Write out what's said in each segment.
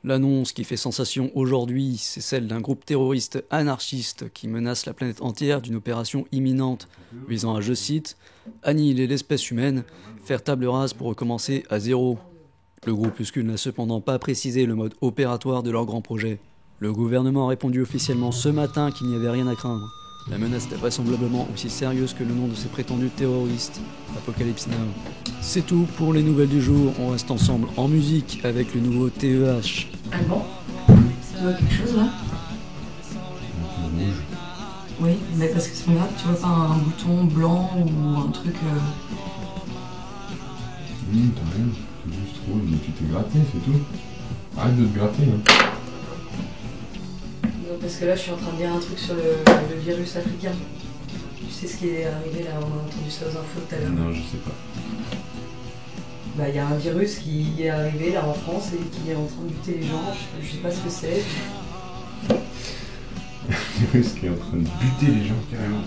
L'annonce qui fait sensation aujourd'hui, c'est celle d'un groupe terroriste anarchiste qui menace la planète entière d'une opération imminente visant à, je cite, « annihiler l'espèce humaine, faire table rase pour recommencer à zéro ». Le groupuscule n'a cependant pas précisé le mode opératoire de leur grand projet. Le gouvernement a répondu officiellement ce matin qu'il n'y avait rien à craindre. La menace est vraisemblablement aussi sérieuse que le nom de ces prétendus terroristes. Apocalypse Now. C'est tout pour les nouvelles du jour. On reste ensemble en musique avec le nouveau TEH. Ah bon? Ça voit quelque chose là? Rouge. Oui, mais parce que c'est pas grave, tu vois pas un bouton blanc ou un truc. T'as rien. C'est juste rouge, mais tu t'es gratté, c'est tout. Arrête de te gratter, hein. Non, parce que là je suis en train de dire un truc sur le virus africain. Tu sais ce qui est arrivé là, on a entendu ça aux infos tout à l'heure. Non, je sais pas. Bah il y a un virus qui est arrivé là en France et qui est en train de buter les gens, je sais pas ce que c'est. Un virus qui est en train de buter les gens carrément.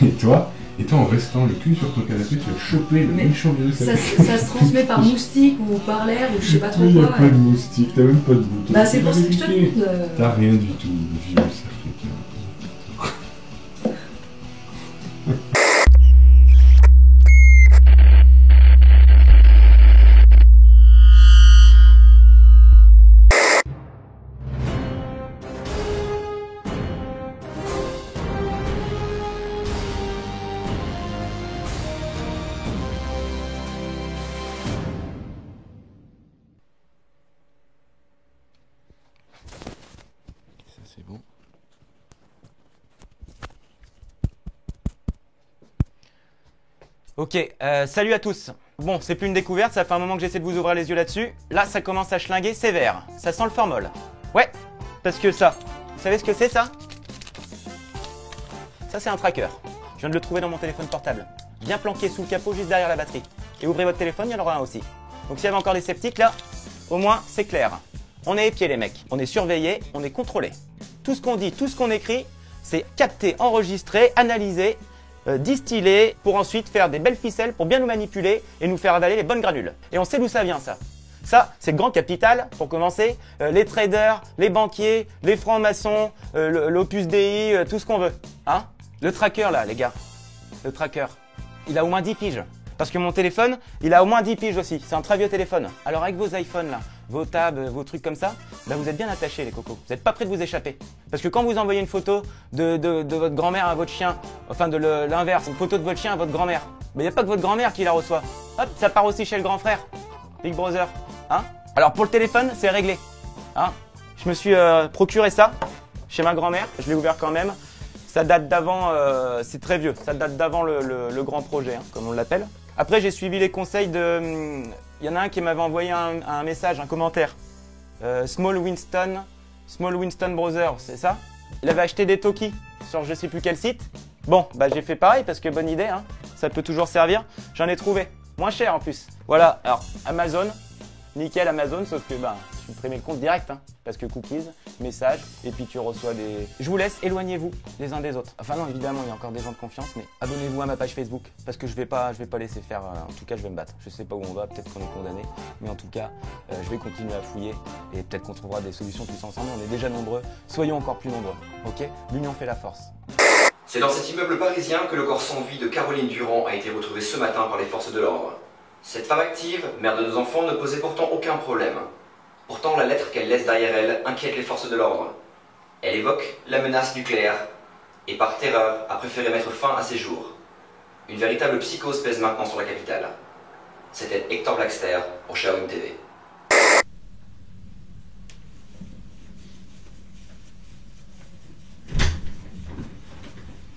Et toi, en restant le cul sur ton canapé, tu vas choper le méchant virus africain. Ça se transmet par moustique ou par l'air ou je sais pas trop quoi. Il n'y a pas de moustique, t'as même pas de bouton. Bah c'est pour ça que je te demande. T'as rien du tout, le virus africain. C'est bon. Ok, salut à tous. Bon, c'est plus une découverte, ça fait un moment que j'essaie de vous ouvrir les yeux là-dessus. Là, ça commence à schlinguer sévère. Ça sent le formol. Ouais, parce que ça, vous savez ce que c'est ça? Ça, c'est un tracker. Je viens de le trouver dans mon téléphone portable. Bien planqué sous le capot, juste derrière la batterie. Et ouvrez votre téléphone, il y en aura un aussi. Donc s'il y avait encore des sceptiques, là, au moins, c'est clair. On est épiés, les mecs. On est surveillés, on est contrôlés. Tout ce qu'on dit, tout ce qu'on écrit, c'est capté, enregistré, analysé, distillé, pour ensuite faire des belles ficelles pour bien nous manipuler et nous faire avaler les bonnes granules. Et on sait d'où ça vient, ça. Ça, c'est le grand capital, pour commencer, les traders, les banquiers, les francs-maçons, l'Opus Dei, tout ce qu'on veut. Hein? Le tracker, là, les gars. Le tracker. Il a au moins 10 piges. Parce que mon téléphone, il a au moins 10 piges aussi. C'est un très vieux téléphone. Alors avec vos iPhones là, vos tabs, vos trucs comme ça, là vous êtes bien attachés les cocos. Vous n'êtes pas prêts de vous échapper. Parce que quand vous envoyez une photo de votre grand-mère à votre chien, enfin de l'inverse, une photo de votre chien à votre grand-mère, mais il n'y a pas que votre grand-mère qui la reçoit. Hop, ça part aussi chez le grand frère, Big Brother. Hein? Alors pour le téléphone, c'est réglé. Hein? Je me suis procuré ça chez ma grand-mère. Je l'ai ouvert quand même. Ça date d'avant, c'est très vieux. Ça date d'avant le grand projet, hein, comme on l'appelle. Après, j'ai suivi les conseils de... Il y en a un qui m'avait envoyé un message, un commentaire. Small Winston Brothers, c'est ça? Il avait acheté des Toki sur je sais plus quel site. Bon, bah j'ai fait pareil parce que bonne idée, hein. Ça peut toujours servir. J'en ai trouvé. Moins cher en plus. Voilà, alors Amazon. Nickel Amazon, sauf que bah, je supprimé le compte direct, hein, parce que cookies, messages, et puis tu reçois des... Je vous laisse, éloignez-vous les uns des autres. Enfin non, évidemment, il y a encore des gens de confiance, mais abonnez-vous à ma page Facebook, parce que je vais pas laisser faire, en tout cas, je vais me battre. Je sais pas où on va, peut-être qu'on est condamné, mais en tout cas, je vais continuer à fouiller, et peut-être qu'on trouvera des solutions tous ensemble. On est déjà nombreux, soyons encore plus nombreux, ok? L'union fait la force. C'est dans cet immeuble parisien que le corps sans vie de Caroline Durand a été retrouvé ce matin par les forces de l'ordre. Cette femme active, mère de 2 enfants, ne posait pourtant aucun problème. Pourtant, la lettre qu'elle laisse derrière elle inquiète les forces de l'ordre. Elle évoque la menace nucléaire et par terreur a préféré mettre fin à ses jours. Une véritable psychose pèse maintenant sur la capitale. C'était Hector Blackster pour Shaoun TV.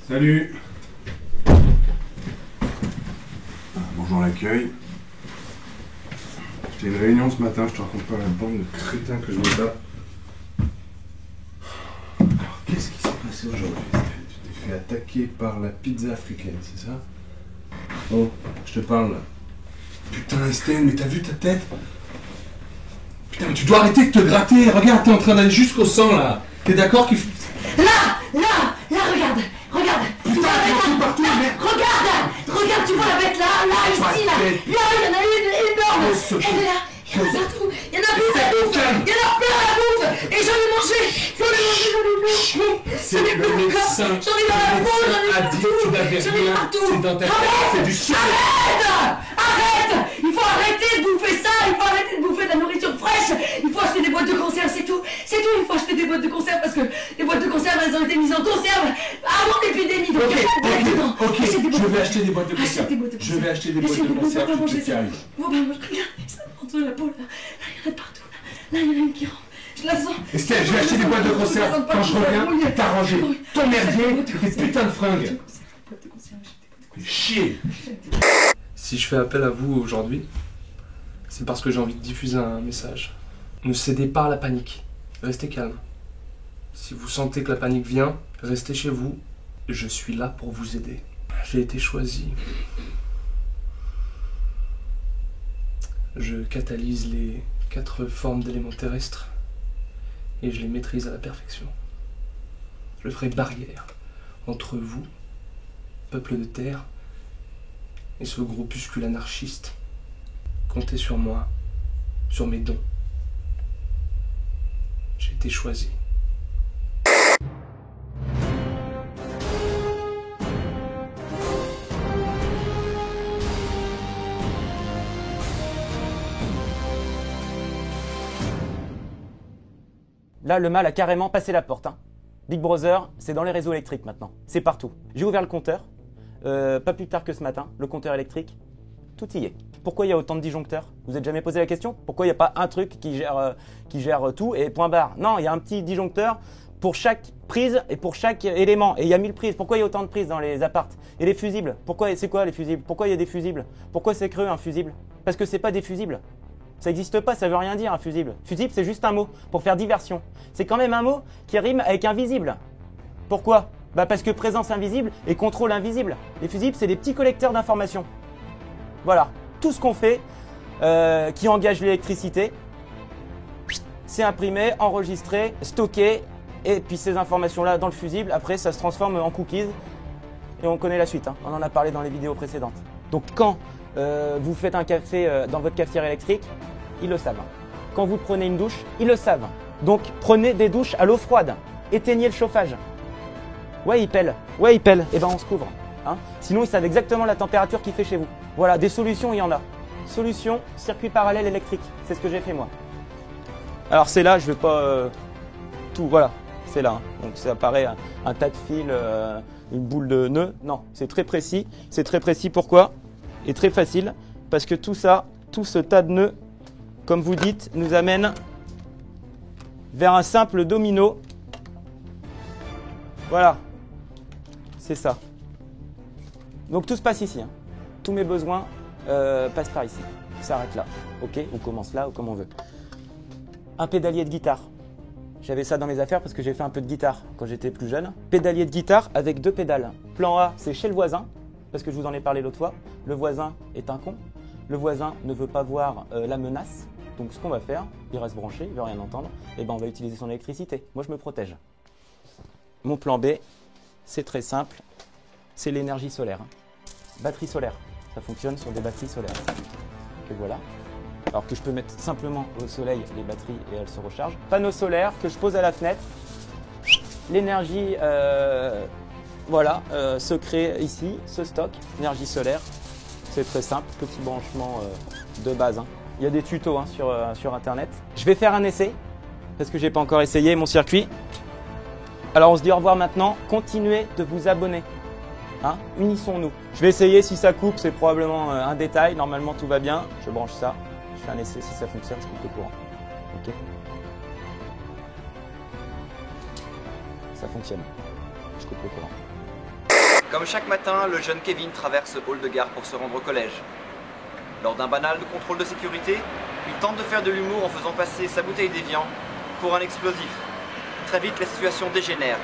Salut. Bonjour l'accueil. J'ai une réunion ce matin, je te raconte pas la bande de crétins que je me tape. Alors qu'est-ce qui s'est passé aujourd'hui? Tu t'es fait attaquer par la pizza africaine, c'est ça? Oh, je te parle là. Putain Estelle, mais t'as vu ta tête? Putain, mais tu dois arrêter de te gratter, regarde, t'es en train d'aller jusqu'au sang là. T'es d'accord qu'il faut... Là, regarde. Putain, t'es partout, mais... Regarde, tu vois la bête là, ici, là. Là, il y en a une énorme. Elle est là, chose. Il y en a partout. Il y en a plein à la bouffe. Il y en a plein à la bouffe. Et j'en ai mangé. J'en ai plein. C'est le médecin. J'en ai dans la peau, j'en ai a dit que tu n'avais rien. C'est dans ta tête. C'est du sucre. Arrête. Il faut arrêter de bouffer ça. Il faut arrêter de bouffer de la nourriture fraîche. Il faut acheter des boîtes de conserve, c'est tout. C'est tout, il faut acheter des boîtes de conserve parce que les boîtes de conserve, elles ont été mises en conserve avant l'épidémie. Donc Ok, je vais acheter des boîtes de conserve. Je vais acheter des boîtes de conserve tout de suite qui arrivent. Bon, ben, regarde, ça me rentre dans la peau, là. Là, il y en a partout, là. Là, il y en a une qui rentre. Je la sens. Estelle, je vais acheter des boîtes de conserve. Quand je reviens, t'as rangé ton merdier et tes putains de fringues. Chier. Si je fais appel à vous aujourd'hui, c'est parce que j'ai envie de diffuser un message. Ne cédez pas à la panique. Restez calme. Si vous sentez que la panique vient, restez chez vous. Je suis là pour vous aider. J'ai été choisi. Je catalyse les 4 formes d'éléments terrestres et je les maîtrise à la perfection. Je ferai barrière entre vous, peuple de terre, et ce groupuscule anarchiste. Comptez sur moi, sur mes dons. J'ai été choisi. Là, le mal a carrément passé la porte. Hein. Big Brother, c'est dans les réseaux électriques maintenant. C'est partout. J'ai ouvert le compteur, pas plus tard que ce matin, le compteur électrique, tout y est. Pourquoi il y a autant de disjoncteurs? Vous êtes jamais posé la question? Pourquoi il n'y a pas un truc qui gère tout et point barre? Non, il y a un petit disjoncteur pour chaque prise et pour chaque élément. Et il y a 1000 prises. Pourquoi il y a autant de prises dans les appartes? Et les fusibles? Pourquoi? C'est quoi les fusibles? Pourquoi il y a des fusibles? Pourquoi c'est creux un fusible? Parce que c'est pas des fusibles. Ça n'existe pas, ça veut rien dire un fusible. Fusible, c'est juste un mot pour faire diversion. C'est quand même un mot qui rime avec invisible. Pourquoi? Bah parce que présence invisible et contrôle invisible. Les fusibles, c'est des petits collecteurs d'informations. Voilà, tout ce qu'on fait qui engage l'électricité, c'est imprimé, enregistré, stocké, et puis ces informations-là dans le fusible, après ça se transforme en cookies, et on connaît la suite, hein. On en a parlé dans les vidéos précédentes. Donc quand vous faites un café dans votre cafetière électrique, ils le savent. Quand vous prenez une douche, ils le savent. Donc prenez des douches à l'eau froide, éteignez le chauffage. Ouais, il pèle. Ouais, il pèle. Et ben on se couvre. Hein. Sinon, ils savent exactement la température qu'il fait chez vous. Voilà, des solutions, il y en a. Solution, circuit parallèle électrique. C'est ce que j'ai fait moi. Alors c'est là, je vais pas tout. Voilà, c'est là. Hein. Donc ça paraît un tas de fils, une boule de nœuds. Non, c'est très précis. C'est très précis. Pourquoi? Et très facile. Parce que tout ça, tout ce tas de nœuds, comme vous dites, nous amène vers un simple domino. Voilà. C'est ça. Donc tout se passe ici. Hein. Tous mes besoins passent par ici. Ça s'arrête là. Ok? On commence là ou comme on veut. Un pédalier de guitare. J'avais ça dans mes affaires parce que j'ai fait un peu de guitare quand j'étais plus jeune. Pédalier de guitare avec 2 pédales. Plan A, c'est chez le voisin, parce que je vous en ai parlé l'autre fois. Le voisin est un con. Le voisin ne veut pas voir la menace. Donc ce qu'on va faire, il reste branché, il ne veut rien entendre. Et ben on va utiliser son électricité. Moi je me protège. Mon plan B, c'est très simple. C'est l'énergie solaire. Batterie solaire. Ça fonctionne sur des batteries solaires. Et voilà. Alors que je peux mettre simplement au soleil les batteries et elles se rechargent. Panneau solaire que je pose à la fenêtre. L'énergie voilà, se crée ici, se stocke. Énergie solaire. C'est très simple. Petit branchement de base. Hein. Il y a des tutos hein, sur internet. Je vais faire un essai parce que j'ai pas encore essayé mon circuit. Alors on se dit au revoir maintenant. Continuez de vous abonner. Hein, unissons-nous. Je vais essayer, si ça coupe, c'est probablement un détail. Normalement, tout va bien. Je branche ça. Je fais un essai. Si ça fonctionne, je coupe le courant. Ok. Ça fonctionne. Je coupe le courant. Comme chaque matin, le jeune Kevin traverse le hall de gare pour se rendre au collège. Lors d'un banal contrôle de sécurité, il tente de faire de l'humour en faisant passer sa bouteille d'évian pour un explosif. Très vite, la situation dégénère.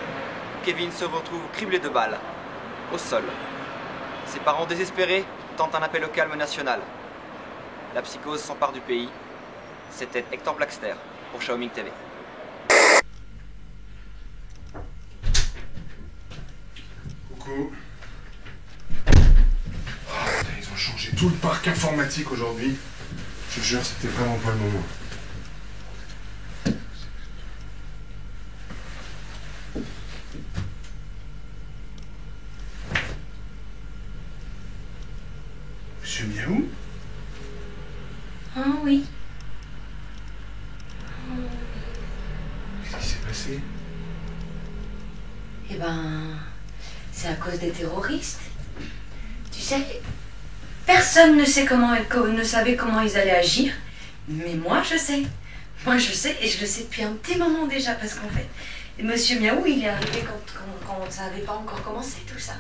Kevin se retrouve criblé de balles. Au sol. Ses parents désespérés tentent un appel au calme national. La psychose s'empare du pays. C'était Hector Blackster pour Xiaoming TV. Coucou. Oh, putain, ils ont changé tout le parc informatique aujourd'hui. Je te jure, c'était vraiment pas le moment. Monsieur Miaou? Ah oui. Qu'est-ce qui s'est passé? Eh ben, c'est à cause des terroristes. Tu sais, personne ne savait comment ils allaient agir, mais moi je sais. Moi je sais, et je le sais depuis un petit moment déjà, parce qu'en fait, Monsieur Miaou, il est arrivé quand on ne savait pas encore commencer tout ça.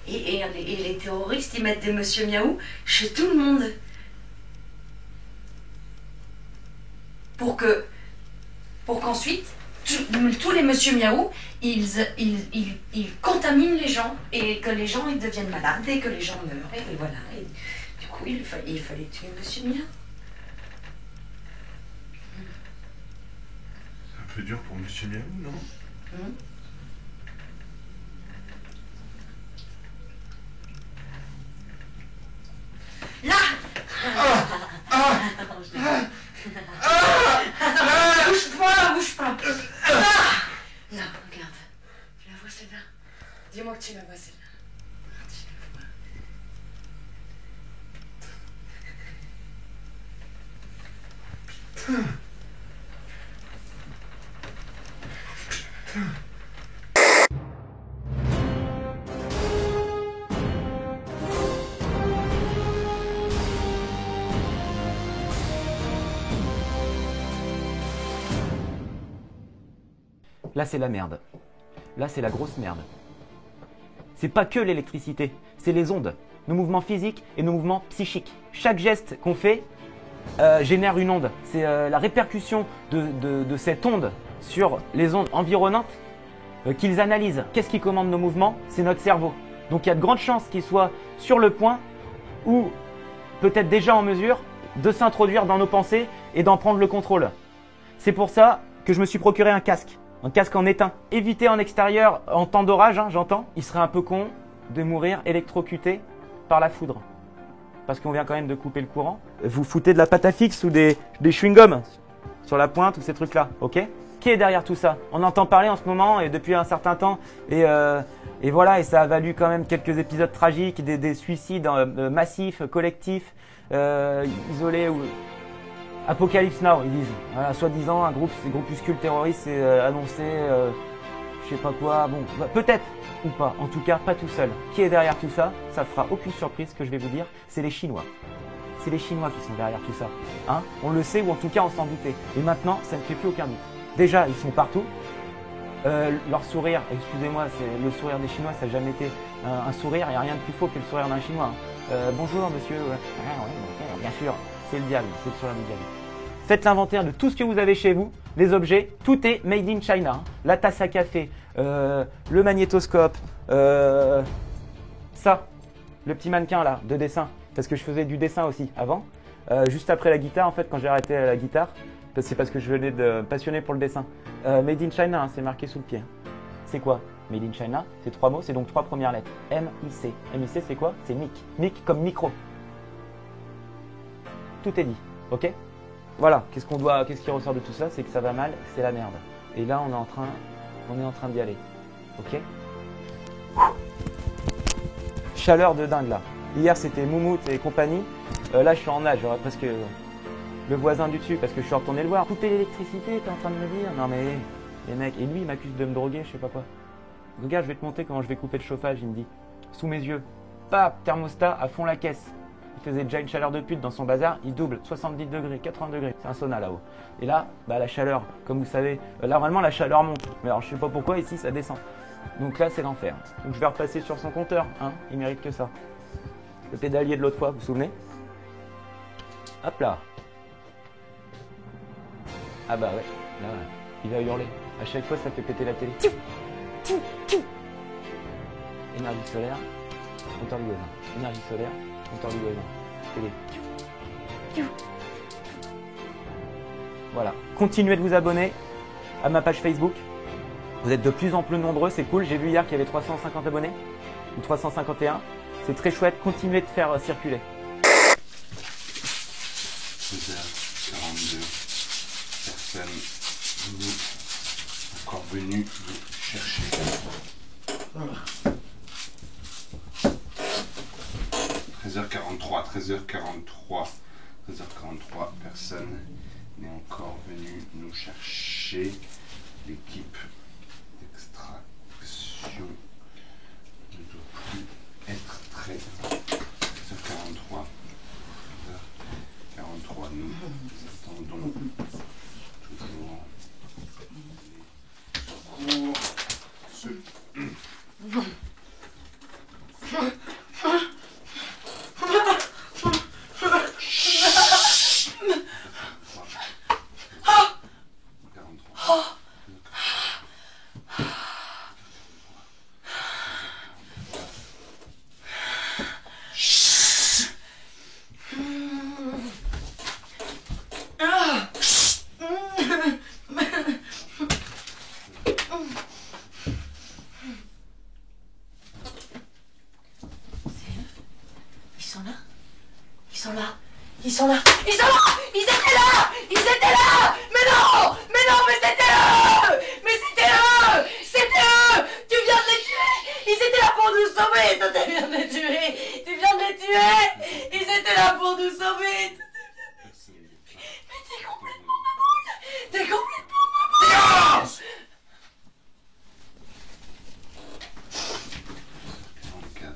Et les terroristes, ils mettent des Monsieur Miaou chez tout le monde. Pour qu'ensuite, tous les Monsieur Miaou, ils contaminent les gens, et que les gens ils deviennent malades, et que les gens meurent, et voilà. Et du coup, il fallait tuer Monsieur Miaou. C'est un peu dur pour Monsieur Miaou, non? Là! Bouge pas! Là, regarde. Tu la vois celle-là? Dis-moi que tu la vois celle-là. Tu la vois. Là, c'est la merde. Là, c'est la grosse merde. C'est pas que l'électricité, c'est les ondes, nos mouvements physiques et nos mouvements psychiques. Chaque geste qu'on fait génère une onde. C'est la répercussion de cette onde sur les ondes environnantes qu'ils analysent. Qu'est-ce qui commande nos mouvements? C'est notre cerveau. Donc il y a de grandes chances qu'il soit sur le point ou peut-être déjà en mesure de s'introduire dans nos pensées et d'en prendre le contrôle. C'est pour ça que je me suis procuré un casque en éteint. Éviter en extérieur en temps d'orage, hein, j'entends. Il serait un peu con de mourir électrocuté par la foudre. Parce qu'on vient quand même de couper le courant. Vous foutez de la pâte à fixe ou des chewing-gums sur la pointe ou ces trucs-là, ok? Qui est derrière tout ça? On entend parler en ce moment et depuis un certain temps. Et voilà, et ça a valu quand même quelques épisodes tragiques, des suicides massifs, collectifs, isolés ou... Apocalypse Now, ils disent. Voilà, soi-disant, un groupuscule terroriste s'est annoncé, je sais pas quoi. Bon, bah, peut-être ou pas. En tout cas, pas tout seul. Qui est derrière tout ça? Ça fera aucune surprise, ce que je vais vous dire. C'est les Chinois. C'est les Chinois qui sont derrière tout ça. Hein, on le sait ou en tout cas on s'en doutait. Et maintenant, ça ne fait plus aucun doute. Déjà, ils sont partout. Leur sourire, excusez-moi, le sourire des Chinois, ça n'a jamais été un sourire. Il n'y a rien de plus faux que le sourire d'un Chinois. Bonjour, monsieur. Ouais, bien sûr. C'est le diable, c'est le sourire du diable. Faites l'inventaire de tout ce que vous avez chez vous, les objets, tout est made in China. Hein. La tasse à café, le magnétoscope, ça, le petit mannequin là, de dessin, parce que je faisais du dessin aussi avant. Juste après la guitare, en fait, quand j'ai arrêté la guitare, c'est parce que je venais de passionner pour le dessin. Made in China, hein, c'est marqué sous le pied. C'est quoi? Made in China, c'est 3 mots, c'est donc 3 premières lettres. M-I-C. M-I-C, c'est quoi? C'est Mic. Mic comme micro. Tout est dit, ok? Voilà, qu'est-ce qui ressort de tout ça? C'est que ça va mal, c'est la merde. Et là, on est en train d'y aller, ok? Chaleur de dingue là. Hier, c'était Moumout et compagnie. Là, je suis en nage, j'aurais presque le voisin du dessus parce que je suis retourné le voir. Couper l'électricité, t'es en train de me dire? Non mais, les mecs, et lui, il m'accuse de me droguer, je sais pas quoi. Regarde, je vais te montrer comment je vais couper le chauffage, il me dit. Sous mes yeux. Paf, thermostat à fond la caisse. Il faisait déjà une chaleur de pute dans son bazar, il double, 70 degrés, 80 degrés, c'est un sauna là-haut. Et là, bah, la chaleur, comme vous savez, là normalement la chaleur monte, mais alors je sais pas pourquoi ici ça descend. Donc là c'est l'enfer. Donc je vais repasser sur son compteur, hein, il mérite que ça. Le pédalier de l'autre fois, vous vous souvenez? Hop là. Ah bah ouais, là il va hurler. À chaque fois ça fait péter la télé. Énergie solaire, compteur du voisin. Énergie solaire. Compteur du voisin. Télé. Voilà. Continuez de vous abonner à ma page Facebook. Vous êtes de plus en plus nombreux, c'est cool. J'ai vu hier qu'il y avait 350 abonnés. Ou 351. C'est très chouette. Continuez de faire circuler. 13h42. Personne n'est encore venu nous chercher. 13h43, 13h43, 13h43, personne n'est encore venu nous chercher. L'équipe d'extraction ne doit plus être très... 13h43, 13h43, nous attendons toujours les secours. Ils sont là! Ils étaient là! Ils étaient là! Mais non! Mais c'était eux! Mais c'était eux! C'était eux! Tu viens de les tuer! Ils étaient là pour nous sauver! Toi, tu viens de les tuer! Tu viens de les tuer! Ils étaient là pour nous sauver! Mais t'es complètement mamoule! T'es complètement mamoule! Silence! 44.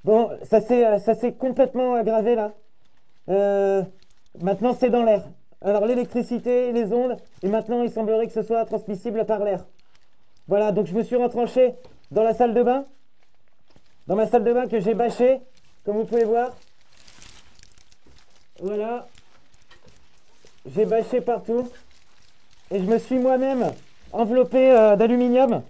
Bon, ça s'est complètement aggravé là. Maintenant c'est dans l'air. Alors l'électricité, les ondes, et maintenant il semblerait que ce soit transmissible par l'air. Voilà, donc je me suis retranché dans la salle de bain. Dans ma salle de bain que j'ai bâchée, comme vous pouvez voir. Voilà. J'ai bâché partout. Et je me suis moi-même enveloppé d'aluminium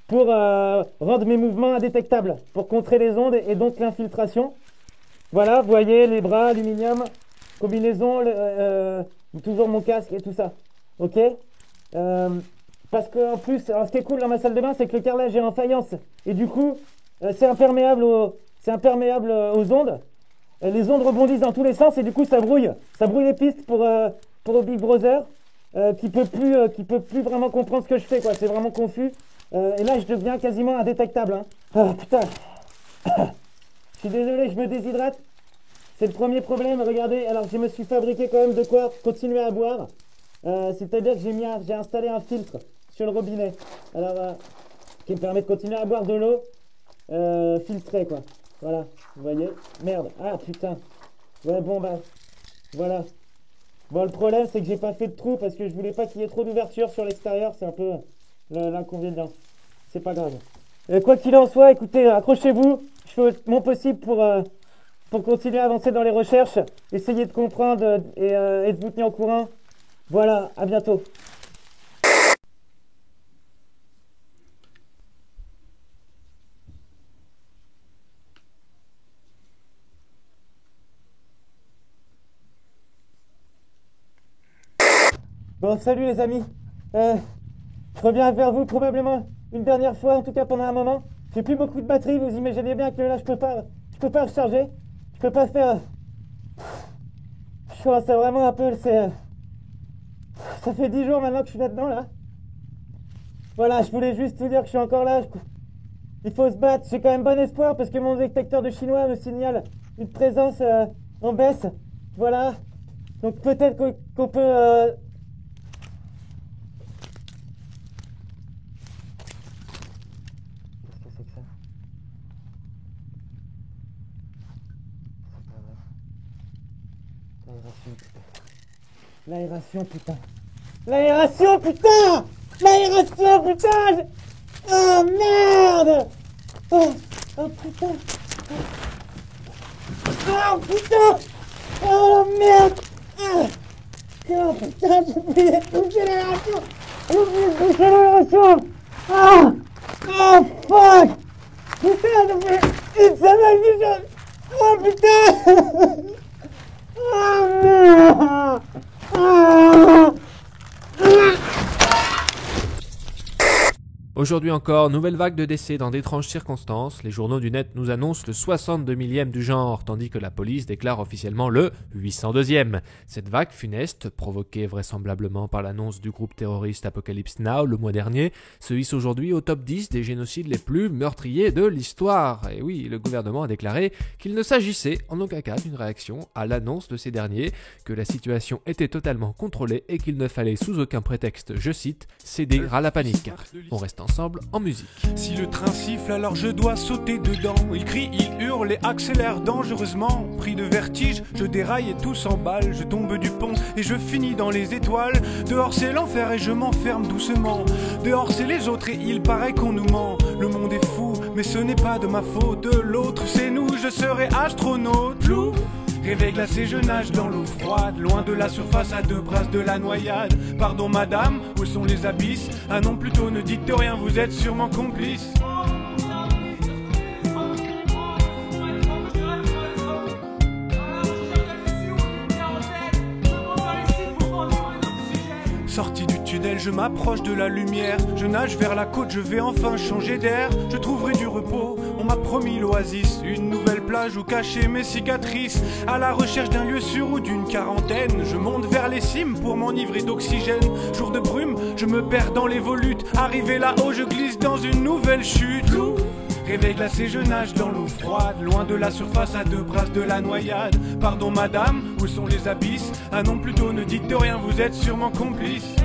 pour rendre mes mouvements indétectables, pour contrer les ondes et donc l'infiltration. Voilà, vous voyez les bras, aluminium, combinaison, toujours mon casque et tout ça. Ok. Parce qu'en plus, alors ce qui est cool dans ma salle de bain, c'est que le carrelage est en faïence. Et du coup, c'est imperméable aux ondes. Les ondes rebondissent dans tous les sens et du coup, ça brouille les pistes pour Big Brother, qui peut plus vraiment comprendre ce que je fais, quoi. C'est vraiment confus. Et là, je deviens quasiment indétectable. Hein. Ah, putain. Je suis désolé, je me déshydrate. C'est le premier problème. Regardez, alors je me suis fabriqué quand même de quoi continuer à boire. C'est-à-dire que j'ai installé un filtre sur le robinet. Alors, qui me permet de continuer à boire de l'eau filtrée, quoi. Voilà, vous voyez. Merde. Ah, putain. Ouais, bon, bah, voilà. Bon, le problème, c'est que j'ai pas fait de trou parce que je voulais pas qu'il y ait trop d'ouverture sur l'extérieur. C'est un peu l'inconvénient. C'est pas grave. Quoi qu'il en soit, écoutez, accrochez-vous. Je fais mon possible pour continuer à avancer dans les recherches, essayer de comprendre et de vous tenir au courant. Voilà, à bientôt. Bon, salut les amis. Je reviens vers vous probablement une dernière fois, en tout cas pendant un moment. J'ai plus beaucoup de batterie, vous imaginez bien que là, je peux pas recharger. Je peux pas faire... Je commence à vraiment un peu... Ça fait 10 jours maintenant que je suis là-dedans, là. Voilà, je voulais juste vous dire que je suis encore là. Il faut se battre. J'ai quand même bon espoir parce que mon détecteur de chinois me signale une présence en baisse. Voilà. Donc peut-être qu'on peut... Qu'est-ce que c'est que ça? L'aération, putain. L'aération, putain. L'aération, putain. Oh merde. Oh putain. Oh putain. Oh merde. Oh putain, j'ai oublié de bouger l'aération. J'ai oublié de bouger l'aération. Oh fuck. Putain, ça fait une semaine que je... Oh putain. Oh merde. Aujourd'hui encore, nouvelle vague de décès dans d'étranges circonstances. Les journaux du net nous annoncent le 62 millième du genre, tandis que la police déclare officiellement le 802e. Cette vague funeste, provoquée vraisemblablement par l'annonce du groupe terroriste Apocalypse Now le mois dernier, se hisse aujourd'hui au top 10 des génocides les plus meurtriers de l'histoire. Et oui, le gouvernement a déclaré qu'il ne s'agissait en aucun cas d'une réaction à l'annonce de ces derniers, que la situation était totalement contrôlée et qu'il ne fallait sous aucun prétexte, je cite, céder à la panique. On reste ensemble en musique. Si le train siffle, alors je dois sauter dedans. Il crie, il hurle et accélère dangereusement. Pris de vertige, je déraille et tout s'emballe. Je tombe du pont et je finis dans les étoiles. Dehors c'est l'enfer et je m'enferme doucement. Dehors c'est les autres et il paraît qu'on nous ment. Le monde est fou, mais ce n'est pas de ma faute. L'autre c'est nous, je serai astronaute. Plouf. Réveil glacé, je nage dans l'eau froide, loin de la surface à 2 brasses de la noyade. Pardon madame, où sont les abysses? Ah non plutôt ne dites rien, vous êtes sûrement complice. Sorti du tunnel, je m'approche de la lumière. Je nage vers la côte, je vais enfin changer d'air. Je trouverai du repos, on m'a promis l'oasis. Une nouvelle plage où cacher mes cicatrices. À la recherche d'un lieu sûr ou d'une quarantaine. Je monte vers les cimes pour m'enivrer d'oxygène. Jour de brume, je me perds dans les volutes. Arrivé là-haut, je glisse dans une nouvelle chute. Réveil glacé, je nage dans l'eau froide, loin de la surface à 2 brasses de la noyade. Pardon madame, où sont les abysses? Ah non plutôt ne dites rien, vous êtes sûrement complice.